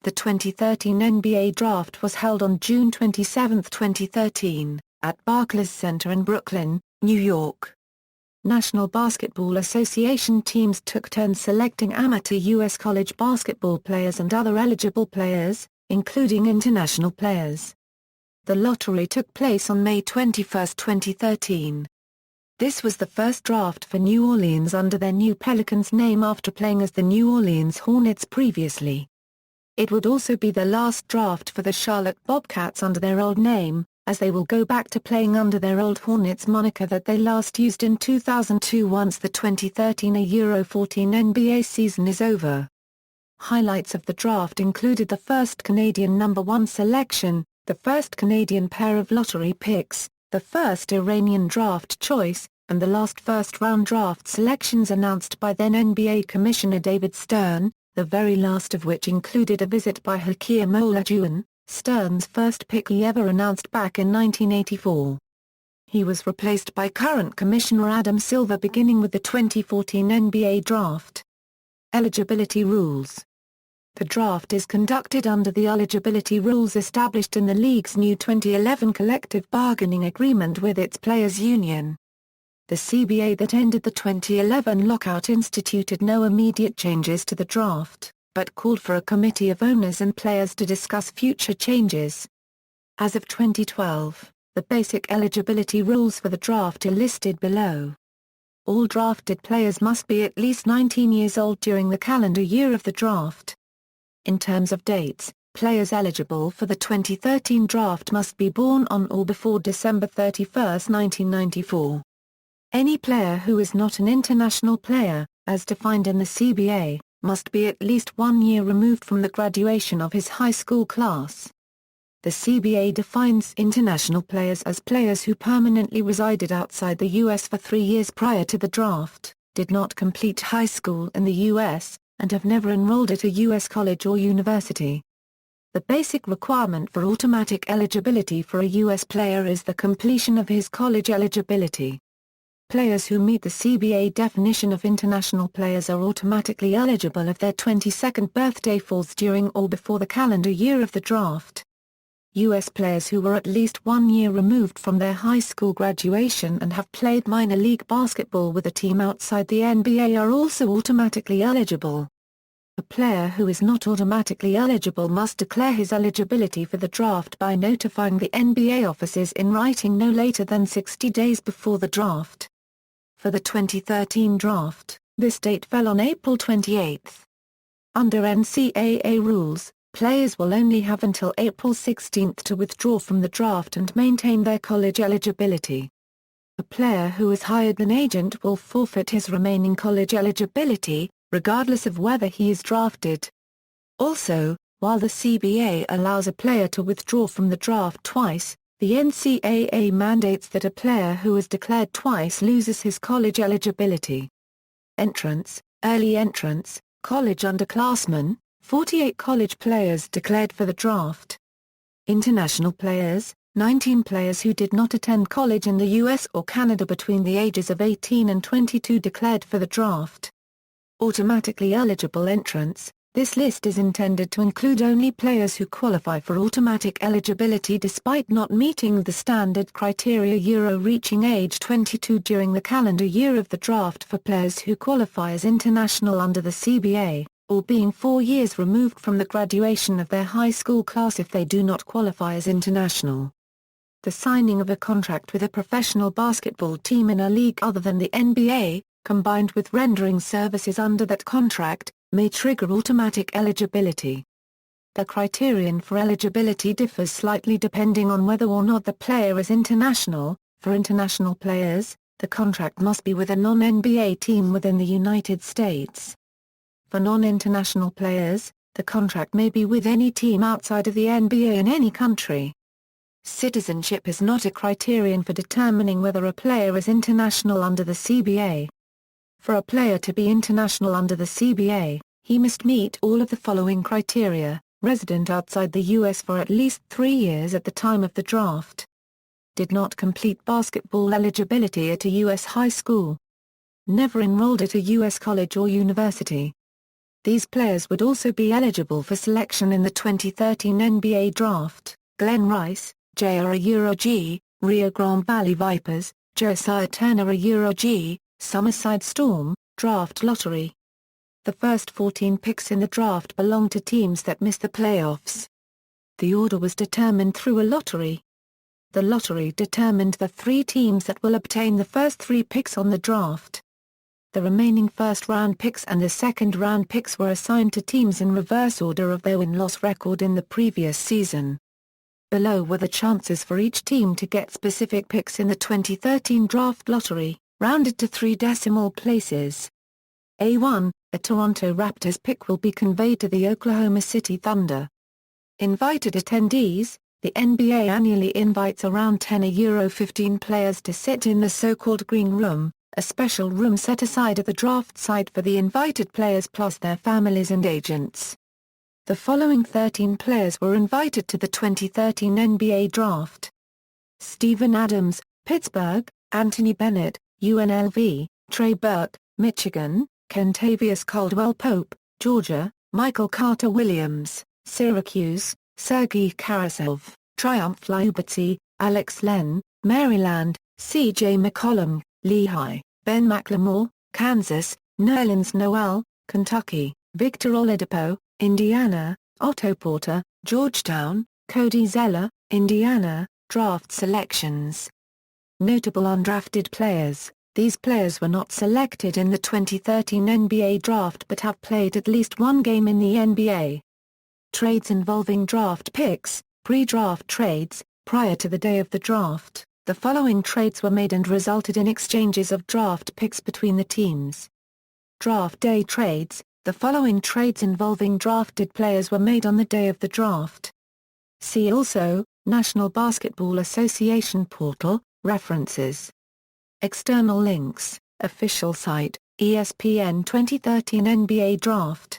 The 2013 NBA Draft was held on June 27, 2013, at Barclays Center in Brooklyn, New York. National Basketball Association teams took turns selecting amateur U.S. college basketball players and other eligible players, including international players. The lottery took place on May 21, 2013. This was the first draft for New Orleans under their new Pelicans name after playing as the New Orleans Hornets previously. It would also be the last draft for the Charlotte Bobcats under their old name, as they will go back to playing under their old Hornets moniker that they last used in 2002 once the 2013 Euro 14 NBA season is over. Highlights of the draft included the first Canadian number 1 selection, the first Canadian pair of lottery picks, the first Iranian draft choice, and the last first-round draft selections announced by then NBA Commissioner David Stern, the very last of which included a visit by Hakeem Olajuwon, Stern's first pick he ever announced back in 1984. He was replaced by current Commissioner Adam Silver beginning with the 2014 NBA Draft. Eligibility rules. The draft is conducted under the eligibility rules established in the league's new 2011 collective bargaining agreement with its players' union. The CBA that ended the 2011 lockout instituted no immediate changes to the draft, but called for a committee of owners and players to discuss future changes. As of 2012, the basic eligibility rules for the draft are listed below. All drafted players must be at least 19 years old during the calendar year of the draft. In terms of dates, players eligible for the 2013 draft must be born on or before December 31, 1994. Any player who is not an international player, as defined in the CBA, must be at least 1 year removed from the graduation of his high school class. The CBA defines international players as players who permanently resided outside the U.S. for 3 years prior to the draft, did not complete high school in the U.S., and have never enrolled at a U.S. college or university. The basic requirement for automatic eligibility for a U.S. player is the completion of his college eligibility. Players who meet the CBA definition of international players are automatically eligible if their 22nd birthday falls during or before the calendar year of the draft. U.S. players who were at least 1 year removed from their high school graduation and have played minor league basketball with a team outside the NBA are also automatically eligible. A player who is not automatically eligible must declare his eligibility for the draft by notifying the NBA offices in writing no later than 60 days before the draft. For the 2013 draft, this date fell on April 28. Under NCAA rules, players will only have until April 16 to withdraw from the draft and maintain their college eligibility. A player who has hired an agent will forfeit his remaining college eligibility, regardless of whether he is drafted. Also, while the CBA allows a player to withdraw from the draft twice, the NCAA mandates that a player who is declared twice loses his college eligibility. Entrants, early entrants, college underclassmen, 48 college players declared for the draft. International players, 19 players who did not attend college in the US or Canada between the ages of 18 and 22 declared for the draft. Automatically eligible entrants. This list is intended to include only players who qualify for automatic eligibility despite not meeting the standard criteria reaching age 22 during the calendar year of the draft for players who qualify as international under the CBA, or being 4 years removed from the graduation of their high school class if they do not qualify as international. The signing of a contract with a professional basketball team in a league other than the NBA, combined with rendering services under that contract, may trigger automatic eligibility. The criterion for eligibility differs slightly depending on whether or not the player is international. For international players, the contract must be with a non-NBA team within the United States. For non-international players, the contract may be with any team outside of the NBA in any country. Citizenship is not a criterion for determining whether a player is international under the CBA. For a player to be international under the CBA, he must meet all of the following criteria: resident outside the U.S. for at least 3 years at the time of the draft. Did not complete basketball eligibility at a U.S. high school. Never enrolled at a U.S. college or university. These players would also be eligible for selection in the 2013 NBA Draft: Glenn Rice, J.R. Rio Grande Valley Vipers, Josiah Turner G, Summerside Storm, Draft Lottery. The first 14 picks in the draft belonged to teams that missed the playoffs. The order was determined through a lottery. The lottery determined the 3 teams that will obtain the first 3 picks on the draft. The remaining first-round picks and the second-round picks were assigned to teams in reverse order of their win-loss record in the previous season. Below were the chances for each team to get specific picks in the 2013 draft lottery, rounded to 3 decimal places. A1, a Toronto Raptors pick will be conveyed to the Oklahoma City Thunder. Invited attendees: the NBA annually invites around 10 players to sit in the so-called Green Room, a special room set aside at the draft site for the invited players plus their families and agents. The following 13 players were invited to the 2013 NBA Draft: Steven Adams, Pittsburgh; Anthony Bennett, UNLV; Trey Burke, Michigan; Kentavious Caldwell-Pope, Georgia; Michael Carter-Williams, Syracuse; Sergei Karasov, Triumph Lyuberty; Alex Len, Maryland; C.J. McCollum, Lehigh; Ben McLemore, Kansas; Nerlens Noel, Kentucky; Victor Oladipo, Indiana; Otto Porter, Georgetown; Cody Zeller, Indiana. Draft selections. Notable undrafted players: these players were not selected in the 2013 NBA Draft but have played at least one game in the NBA. Trades involving draft picks: pre-draft trades. Prior to the day of the draft, the following trades were made and resulted in exchanges of draft picks between the teams. Draft day trades: the following trades involving drafted players were made on the day of the draft. See also, National Basketball Association Portal, References. External links: Official site, ESPN 2013 NBA Draft.